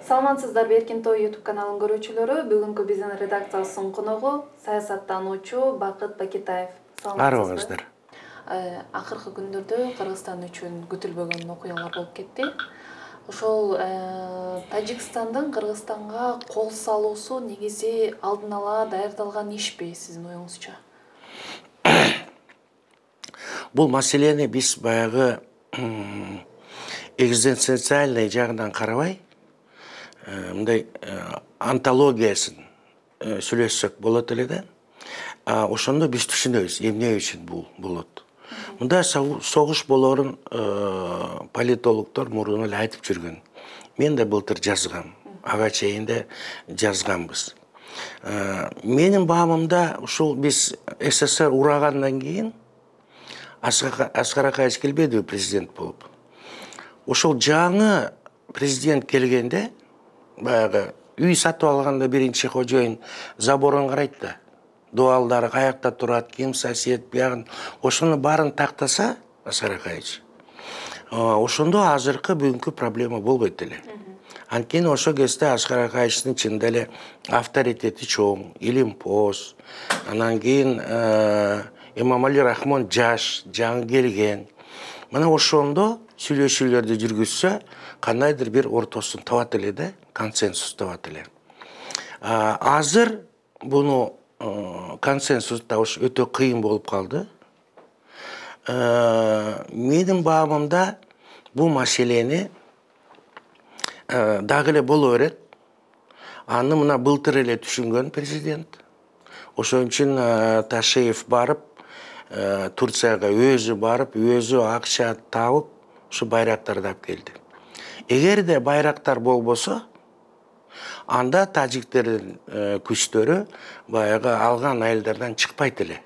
Саламатсыздарбы, Эркин Той YouTube каналын көрүүчүлөрү. Бүгүнкү биздин редакциябыздын коногу саясаттануучу Бакыт Бакетаев. Саламатсыздар. Акыркы күндөрдө Кыргызстан үчүн күтүлбөгөн окуялар болуп кетти. Ошол Тажикстандын Кыргызстанга кол салуусу негизи алдын ала даярдалган ишпи сиздин оюңузча? Бул маселени биз баягы экзистенциальный жагынан карабай, мындай антологиясын сүйлөшсөк болот эле да. Ошондо биз түшүнөбүз эмне үчүн бул болот. Мында согуш болорун политологдор мурун эле айтып жүргөн. Мен да былтыр жазгам, ага чейин да жазганбыз. Менин баамымда ушул биз СССР урагандан кийин Аскар Акаевич келбедиби президент болуп. Ошол жаңы президент келгенде, баягы үй сатып алганда биринчи кожоюн заборун карайт да. Дуалдары каякта турат, ким сосед, биягын, ошону баарын тактаса Аскар Акаевич. Ошондо азыркы бүгүнкү проблема болбойт эле. Анткени ошол кезде Аскар Акаевичтин чынында эле авторитети чоң, илимпоз, анан кийин Эмомали Рахмон жаш, жаңы келген. Мына ошондо сүйлөшүүлөрдү жүргүзсө, кандайдыр бир ортосун табат эле да, консенсус табат эле. Азыр буну консенсус табыш өтө кыйын болуп калды. Менин баамымда бул маселени дагы эле боло берет. Аны мына былтыр эле түшүнгөн президент. Ошон үчүн Ташеев барып, Турцияга өзү барып, өзү акча табып, ушу байрактарды алып келди. Эгерде байрактар болбосо, анда тажиктердин күчтөрү баягы алган айылдардан чыкпайт эле.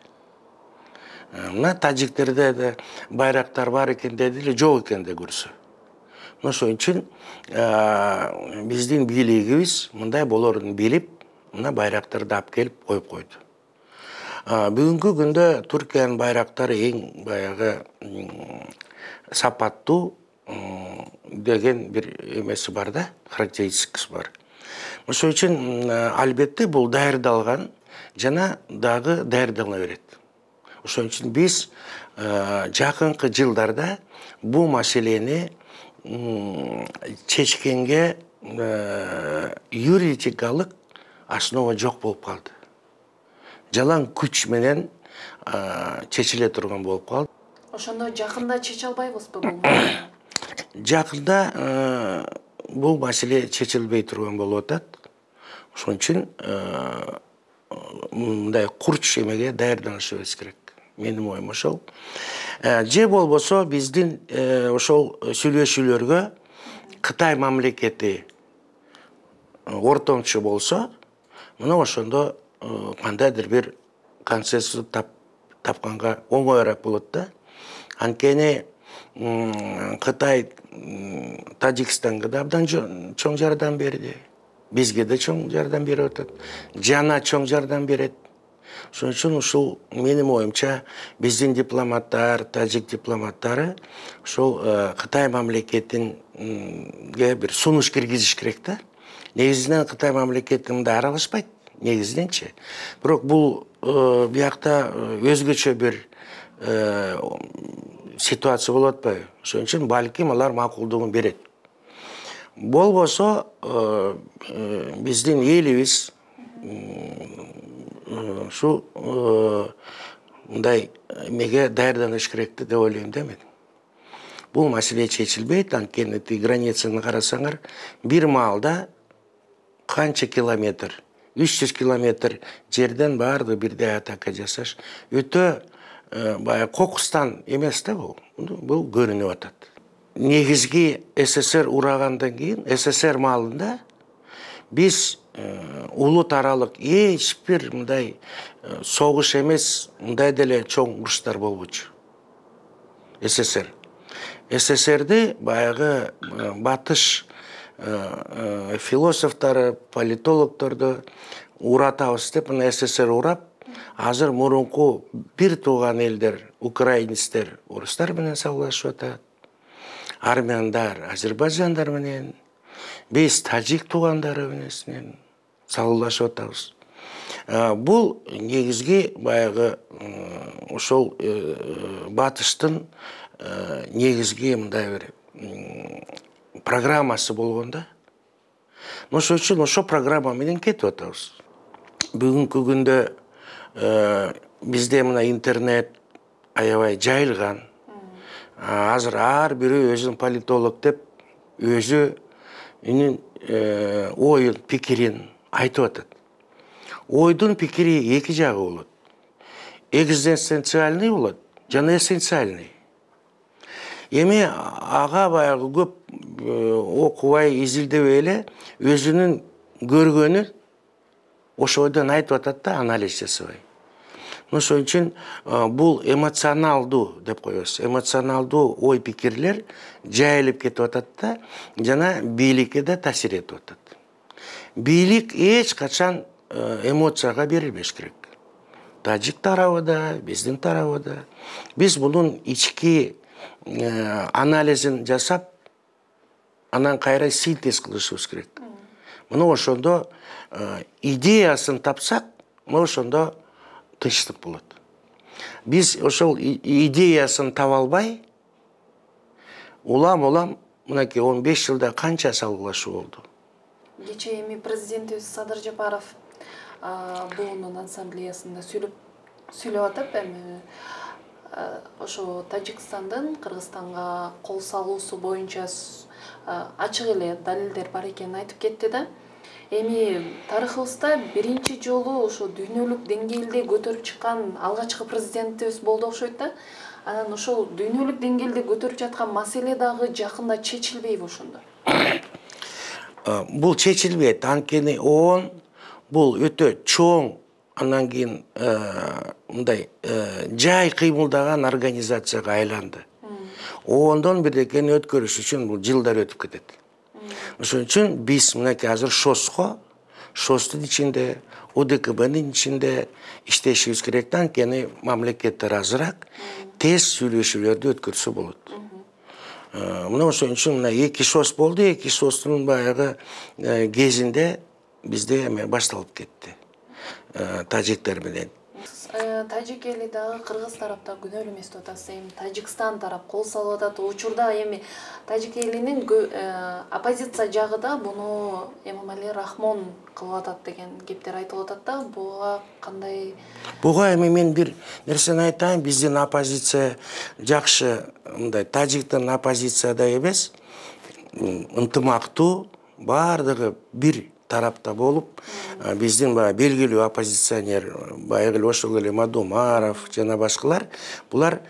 Мына тажиктерде да байрактар бар экен деди эле, жок экен да көрсө. Ошон үчүн биздин бийлигибиз мындай болорун билип, мына байрактарды алып келип коюп койду. Бүгүнкү күндө Түркиянын байрактары эң баягы сапаттуу деген бир эмеси бар да, характеристикасы бар. Ошон үчүн албетте бул даярдалган жана дагы даярдала берет. Ошон үчүн биз жакынкы жылдарда бул маселени чечкенге юридикалык основа жок болуп калды. Жалаң күч менен чечиле турган болуп калды. Ошондо жакында чече албайбызбы бул маселени? Жакында бул маселе чечилбей турган болуп атат. Ошон үчүн мындай курч эмеге даярданышыбыз керек. Менин оюм ошол. Же болбосо биздин ошол сүйлөшүүлөргө Кытай мамлекети ортомчу болсо, мына ошондо кандайдыр бир консенсус тапканга оңоюраак болот да. Анткени Кытай Тажикстанга да абдан чоң жардам берди. Бизге да чоң жардам берип атат. Жана чоң жардам берет. Ошон үчүн ушул менин оюмча биздин дипломаттар, тажик дипломаттары ошол Кытай мамлекетинге бир сунуш киргизиш керек да. Негизинен Кытай мамлекети мында аралашпайт. Негизиненчи. Бирок бул биякта өзгөчө бир ситуация болуп атпайбы? Ошон үчүн балким алар макулдугун берет. Болбосо биздин элибиз ушу мындай эмеге даярданыш керек деп ойлойм да мен. Бул маселе чечилбейт, анткени границаны карасаңар, бир маалда канча километр, 300 километр жерден баарды бирдей атака жасаш, өтө баягы кокустан эмес да бул. Бул көрүнүп атат. Негизги СССР урагандан кийин, СССР маалында биз улут аралык эч бир мындай согуш эмес, мындай деле чоң уруштар болбочу. СССР. СССРди баягы батыш философтары, политологдорду уратабыз деп, мына СССР урап, азыр мурунку бир тууган элдер, украинецтер, орустар менен салгылашып атат. Армяндар, азербайжандар менен, Биз тажик туугандары менен салгылашып атабыз. Бул негизги баягы ошол батыштын негизги мындай бир программасы болгонда. Ошол үчүн ошо программа менен кетип атабыз. Бүгүнкү күндө бизде мына интернет аябай жайылган. Азыр ар бирөө өзүн политолог деп өзүнүн ойын, пикирин айтып атат. Ойдун пикири эки жагы болот. Экзистенциальный болот жана эссенциальный. Эми ага баягы көп окубай, изилдебей эле өзүнүн көргөнү ошодон айтып атат да, анализ жасабай. Ошон үчүн бул эмоционалдуу деп коебуз. Эмоционалдуу ой пикирлер жайылып кетип атат да, жана бийликке да таасир этип атат. Бийлик эч качан эмоцияга берилбеш керек. Тажик тарабы да, биздин тарабы да. Биз мунун ички анализин жасап, анан кайра синтез кылышыбыз керек. Мына ошондо идеясын тапсак, мына ошондо тынчтык болот. Биз ошол идеясын таба албай, улам мынакей 15 жылда канча салгылашуу болду. Кечээ эми президентибиз Садыр Жапаров буунун ассамблеясында сүйлөп атып, эми ошо Тажикстандын Кыргызстанга кол салуусу боюнча ачык эле далилдер бар экенин айтып кетти да. Эми тарыхыбызда биринчи жолу ошо дүйнөлүк деңгээлде көтөрүп чыккан алгачкы президентибиз болду окшойт да. Анан ошол дүйнөлүк деңгээлде көтөрүп жаткан маселе дагы жакында чечилбейби ошондо? Бул чечилбейт. Анткени ООН бул өтө чоң, анан кийин мындай жай кыймылдаган организацияга айланды. ООНдон бирдекени өткөрүш үчүн бул жылдар өтүп кетет. Ошон үчүн биз мынакей азыр ШОСтун ичинде, УДКБнын ичинде иштешибиз керек да, анткени мамлекеттер азыраак тез сүйлөшүүлөрдү өткөрсө болот. Мына ошон үчүн мына 2 ШОС болду, 2 ШОСтун баягы кезинде бизде эме башталып кетти. Тажиктер менен. Тажик эли дагы Кыргыз тарапта күнөөлүү эмес деп атасыз. Эми Тажикстан тарап кол салып атат. Учурда эми Тажик элинин оппозиция жагы да буну Эмомали Рахмон кылып атат деген кептер айтылып атат да. Буга кандай? Буга эми мен бир нерсени айтайын. Биздин оппозиция жакшы, мындай Тажиктин оппозицияда эмес, ынтымактуу, бардыгы бир тарапта болуп, биздин белгилүү оппозиционер баягы ошол эле Мадумаров жана башкалар, булар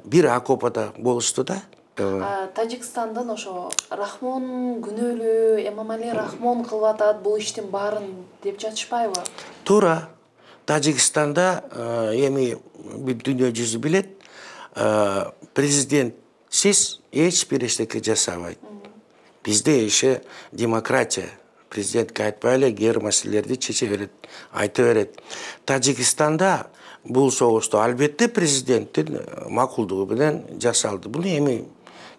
бир окопада болушту да. Тажикстандын ошо Рахмон күнөөлүү, Эмомали Рахмон кылып атат бул иштин баарын деп жатышпайбы? Туура. Тажикстанда эми дүйнө жүзү билет, президентсиз эч бир эчтеке жасабайт. Бизде иши демократия. Президентке айтпай эле кээ бир маселелерди чече берет, айта берет. Тажикстанда бул согушту албетте президенттин макулдугу менен жасалды. Буну эми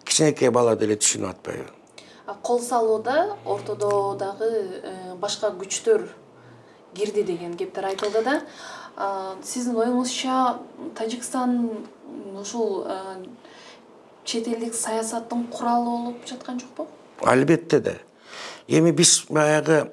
кичинекей бала деле түшүнүп атпайбы? Кол салууда ортодо дагы башка күчтөр кирди деген кептер айтылды да. Сиздин оюңузча Тажикстан ушул чет элдик саясаттын куралы болуп жаткан жокпу? Албетте да. Эми биз баягы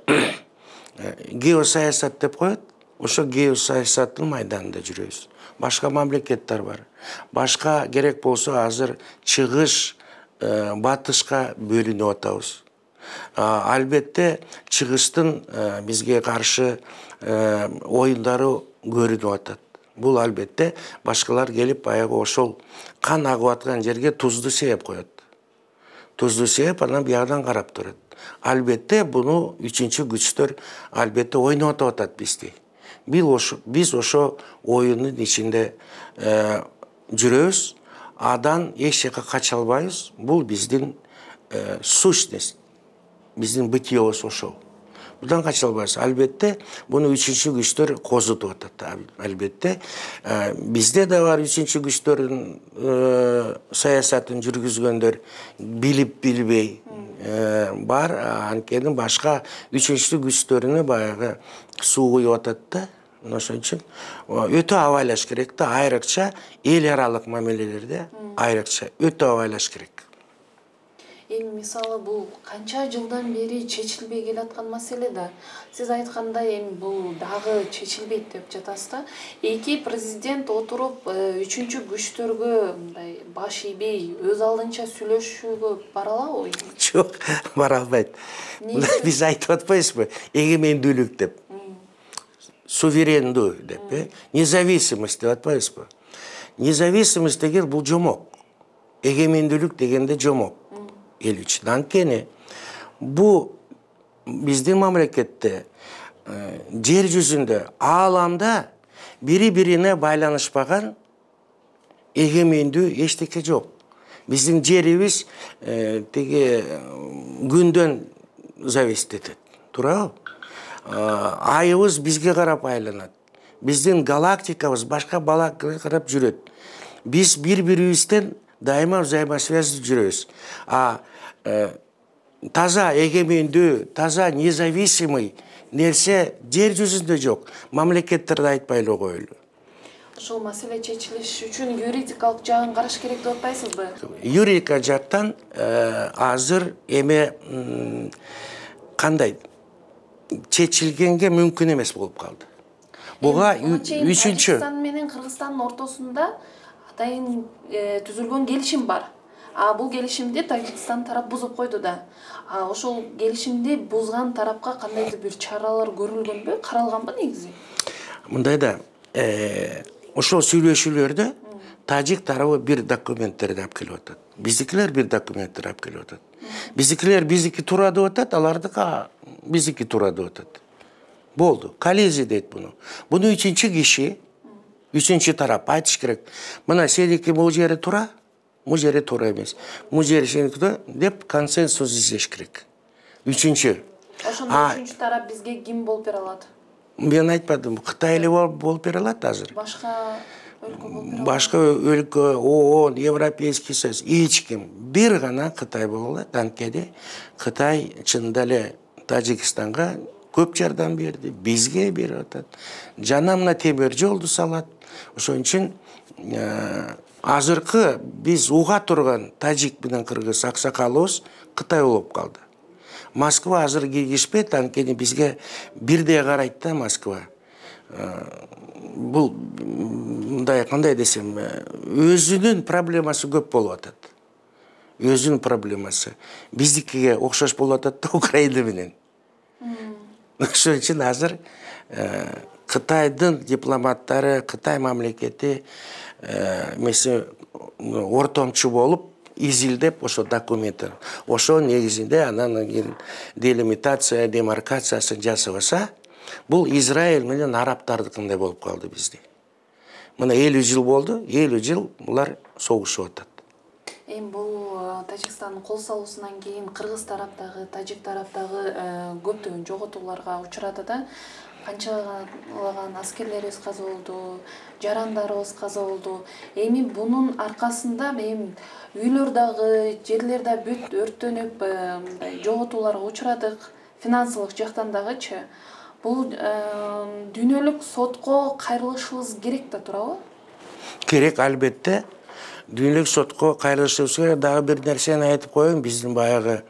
геосаясат деп коет, ошо геосаясаттын майданында жүрөбүз. Башка мамлекеттер бар. Башка керек болсо азыр чыгыш, батышка бөлүнүп атабыз. Албетте чыгыштын бизге каршы оюндары көрүнүп атат. Бул албетте башкалар келип баягы ошол кан агып аткан жерге тузду сээп коет. Тузду сээп, анан биядан карап турат. Албетте буну үчүнчү күчтөр албетте ойнотуп атат бизди. Биз ошо оюндун ичинде жүрөбүз, адан эч жака кача албайбыз. Бул биздин сущность, биздин бытиебиз ошол. Бұдан қаша албайсыз. Әлбетте, бұны үшінші күштер қозытып атады. Әлбетте, бізде де бар үшінші күштердің саясатын жүргізгендер біліп-білбей бар. Анкенің башқа үшінші күштеріні баяғы суғы отатты. Ошон үчүн өтө абайлаш керек да, айрыкча эл аралык мамилелерде айрыкча өтө абайлаш керек. Эми мисалы бул канча жылдан бери чечилбей келаткан маселе да. Сиз айткандай эми бул дагы чечилбейт деп жатасыз да. Эки президент отуруп үчүнчү күчтөргө мындай баш ийбей өз алдынча сүйлөшүүгө бара алабы? Жок, бара албайт. Биз айтып атпайбызбы? Эгемендүүлүк деп. Суверенду деп, независимость деп атпайбызбы? Независимость деген бул жомок. Эгемендүүлүк дегенде жомок. Эл үчүн. Анткени бу биздин мамлекетте жер жүзүндө, ааламда бири-бирине байланышпаган эгемендүү эчтеке жок. Биздин жерибиз теги күндөн зависит этет. Туурабы? Айыбыз бизге карап айланат. Биздин галактикабыз башка галактикага карап жүрөт. Биз бири-бирибизден дайыма взаимосвязь жүрөбүз. Таза эгемендүү, таза независимый нерсе жер жүзүндө жок. Мамлекеттерде айтпай эле коелу. Ушул маселе чечилиш үчүн юридикалык жагын караш керек деп атпайсызбы? Юридика жактан азыр эме кандай чечилгенге мүмкүн эмес болуп калды. Буга үчүнчү Тажикстан менен Кыргызстандын ортосунда атайын түзүлгөн келишим бар. Бул келишимди Тажикстан тарап бузуп койду да. Ошол келишимди бузган тарапка кандайдыр бир чаралар көрүлгөнбү, каралганбы негизи? Мындай да, ошол сүйлөшүүлөрдө тажик тарабы бир документтерди алып келип атат. Биздикилер бир документтер алып келип атат. Биздикилер биздики туура деп атат, алардыкы биздики туура деп атат. Болду. Коллизия дейт буну. Буну үчүнчү киши, үчүнчү тарап айтыш керек. Мына сеники бул жери туура, бул жери туура эмес. Бул жери сеники деп консенсус издеш керек. Үчүнчү. Ошондо үчүнчү тарап бизге ким болуп бере алат? Мен айтпадым, Кытай эле болуп бере алат азыр. Башка өлкө болуп бере алат? Башка өлкө, ООН, Европейский Союз, эч ким. Бир гана Кытай боло алат. Анткени Кытай чындап эле Тажикстанга көп жардам берди, бизге берип атат. Жана мына темир жолду салат. Ошон үчүн азыркы биз уга турган тажик менен кыргыз аксакалыбыз Кытай болуп калды. Москва азыр киргизбейт, анткени бизге бирдей карайт да Москва. Бул мындай кандай десем, өзүнүн проблемасы көп болуп атат. Өзүнүн проблемасы. Биздикиге окшош болуп атат да Украина менен. Ошон үчүн азыр Кытайдын дипломаттары, Кытай мамлекети ортомчу болуп изилдеп ошо документтер. Ошо негизинде анан делимитация, демаркациясын жасабаса, бул Израиль менен арабтардыкындай болуп калды бизде. Мына 50 жыл болду, 50 жыл булар согушуп атат. Эми бул Тажикстандын кол салуусунан кийин кыргыз тараптагы, тажик тараптагы көптөгөн жоготууларга учурады да. Канчалаган аскерлерибиз каза болду, жарандарыбыз каза болду. Эми бунун аркасында эми үйлөр дагы, жерлер да бүт өрттөнүп, мындай жоготууларга учурадык. Финансылык жактан дагычы. Бул дүйнөлүк сотко кайрылышыбыз керек да турабы? Керек, албетте. Дүйнөлүк сотко кайрылышыбыз керек. Дагы бир нерсени айтып коеюн, биздин баягы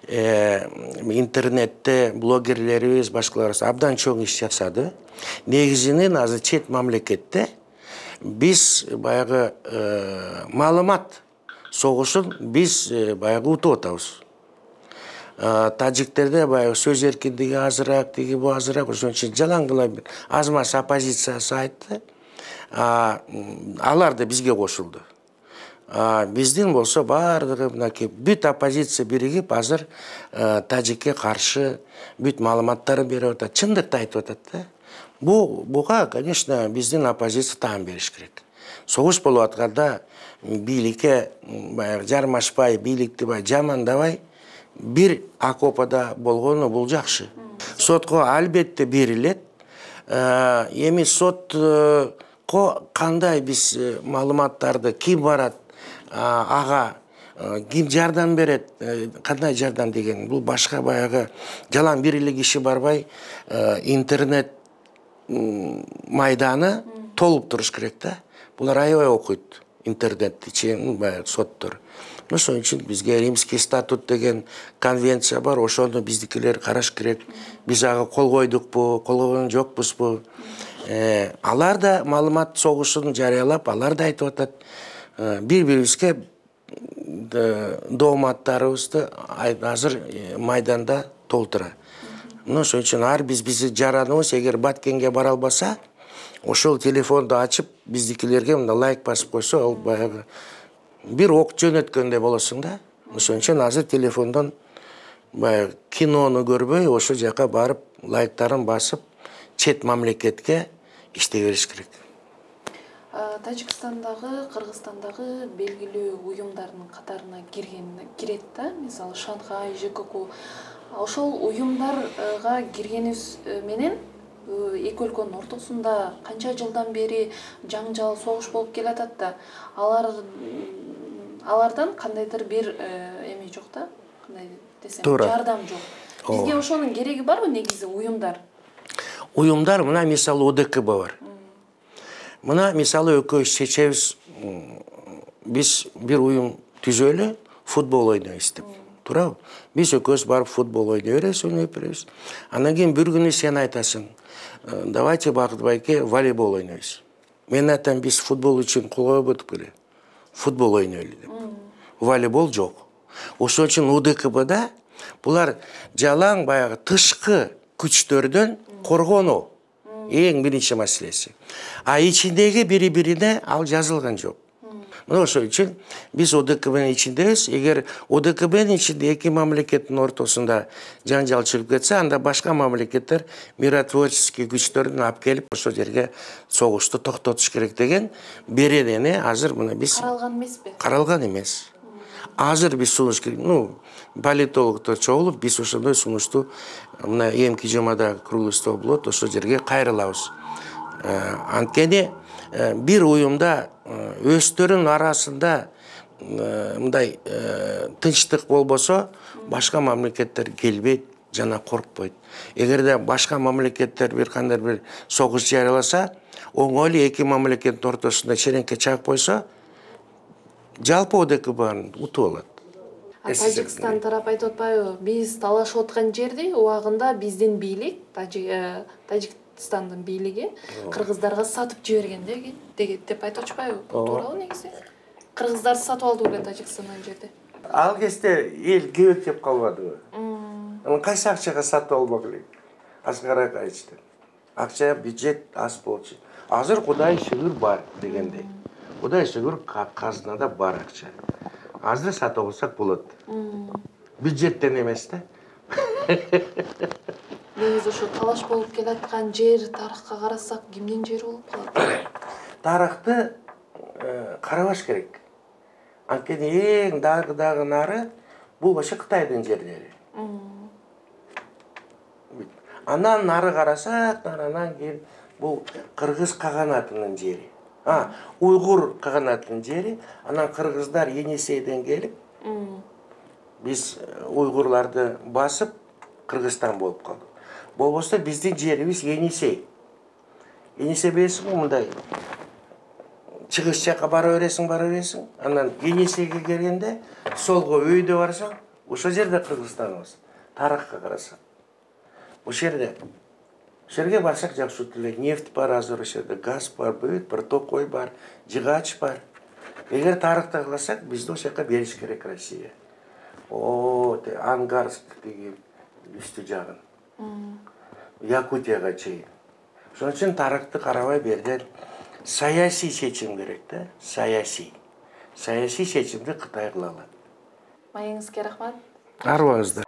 интернетте блогерлерибиз, башкаларыбыз абдан чоң иш жасады. Негизинен азыр чет мамлекетте биз баягы маалымат согушун биз баягы утуп атабыз. Тажиктерде баягы сөз эркиндиги азыраак, тиги бу азыраак, ошон үчүн жалаң кылам аз маз оппозициясы айтты. Алар да бизге кошулду. Биздин болсо баардыгы мынакей бүт оппозиция биригип азыр тажикке каршы бүт маалыматтарын берип атат, чындыкты айтып атат да. Буга, конечно, биздин оппозиция таан бериш керек. Согуш болуп атканда бийликке баягы жармашпай, бийликти жамандабай бир окопада болгону бул жакшы. Сотко албетте берилет. Эми сотко кандай биз маалыматтарды ким барат, ага ким жардам берет, кандай жардам деген бул башка баягы жалаң бир эле киши барбай интернет майданы толуп туруш керек да. Булар аябай окуйт интернетти чейин баягы соттор. Ошон үчүн бизге Римский статут деген конвенция бар, ошону биздикилер караш керек. Биз ага кол койдукпу, кол койгон жокпузбу? Алар да маалымат согушун жарыялап, алар да айтып атат. Бири-бирибизге дооматтарыбызды азыр майданда толтура. Ошон үчүн ар биздин жараныбыз эгер Баткенге бара албаса, ошол телефонду ачып биздикилерге мында лайк басып койсо, ал баягы бир ок жөнөткөндөй болосуң да. Ошон үчүн азыр телефондон баягы кинону көрбөй, ошол жака барып лайктарын басып, чет мамлекетке иштей бериш керек. Тажикстандагы, Кыргызстандагы белгилүү уюмдардын катарына кирет да, мисалы Шанхай, ЖКК. Ошол уюмдарга киргенибиз менен эки өлкөнүн ортосунда канча жылдан бери жаңжал, согуш болуп келатат да, алардан кандайдыр бир эме жок да, кандай десем, жардам жок. Бизге ошонун кереги барбы негизи уюмдар? Уюмдар мына мисалы ОДКБ бар. Мына мисалы экөөбүз чечебиз, биз бир уюм түзөлү, футбол ойнойбуз деп. Туурабы? Биз экөөбүз барып футбол ойной беребиз. Андан кийин бир күнү сен айтасың, давайте Бакыт байке волейбол ойнойбуз. Мен айтам, биз футбол үчүн кол койбодук беле. Футбол ойнойлу деп. Волейбол жок. Ошон үчүн УДКБда булар жалаң баягы тышкы күчтөрдөн коргонуу эң биринчи маселеси. А ичиндеги бири-бирине ал жазылган жок. Мына ошон үчүн биз ОДКБнын ичиндебиз. Эгер ОДКБнын ичинде эки мамлекеттин ортосунда жаңжал чыгып кетсе, анда башка мамлекеттер миротворческий күчтөрүн алып келип ошол жерге согушту токтотуш керек деген беренени азыр мына биз каралган эмеспи? Каралган эмес. Азыр биз сунуш керек. Политологдор чогулуп, биз ошондой сунушту мына эмки жумада круглый стол болот, ошол жерге кайрылабыз. Анткени бир уюмда өздөрүнүн арасында мындай тынчтык болбосо, башка мамлекеттер келбейт жана коркпойт. Эгерде башка мамлекеттер бир кандай бир согуш жарыяласа, оңой эле эки мамлекеттин ортосунда череңке чагып койсо, жалпы ОДКБ утуп алат. Тажикстан тарап айтып атпайбы? Биз талашып аткан жерди убагында биздин бийлик, Тажикстандын бийлиги кыргыздарга сатып жиберген деп айтып атпайбы? Туурабы негизи? Кыргыздар сатып алды беле Тажикстандан жерди? Ал кезде эл кебектеп калбадыбы? Кайсы акчага сатып албак элек? Аскар Акаевичтен. Акча, бюджет аз болчу. Азыр Кудай шүгүр бар дегендей. Кудай шүгүр казынада бар акча. Азыр сатып алсак болот. Бюджеттен эмес да. Негизи ошо талаш болуп келаткан жер тарыхка карасак, кимдин жери болуп калат? Тарыхты карабаш керек. Анткени эң дагы нары бул ошо Кытайдын жерлери. Анан нары карасак, анан кийин бул Кыргыз каганатынын жери. Уйгур каганатынын жери, анан кыргыздар Енисейден келип, биз уйгурларды басып Кыргызстан болуп калдык. Болбосо биздин жерибиз Енисей. Енисей билесиңби, мындай чыгыш жака бара бересиң, анан Енисейге келгенде солго өйдө барсаң, ошол жерде Кыргызстаныбыз. Тарыхка карасаң. Ошол жерге барсак жакшы эле, нефть бар азыр, ошол жерде газ бар, бүт бар, токой бар, жыгач бар. Эгер тарыхты кылсак, бизди ошол жака бериш керек Россия. Ангарск деген үстү жагын. Якутияга чейин. Ошон үчүн тарыхты карабай берден саясий чечим керек да, саясий. Саясий чечимди Кытай кыла алат. Маеңизге рахмат. Арыбаңыздар.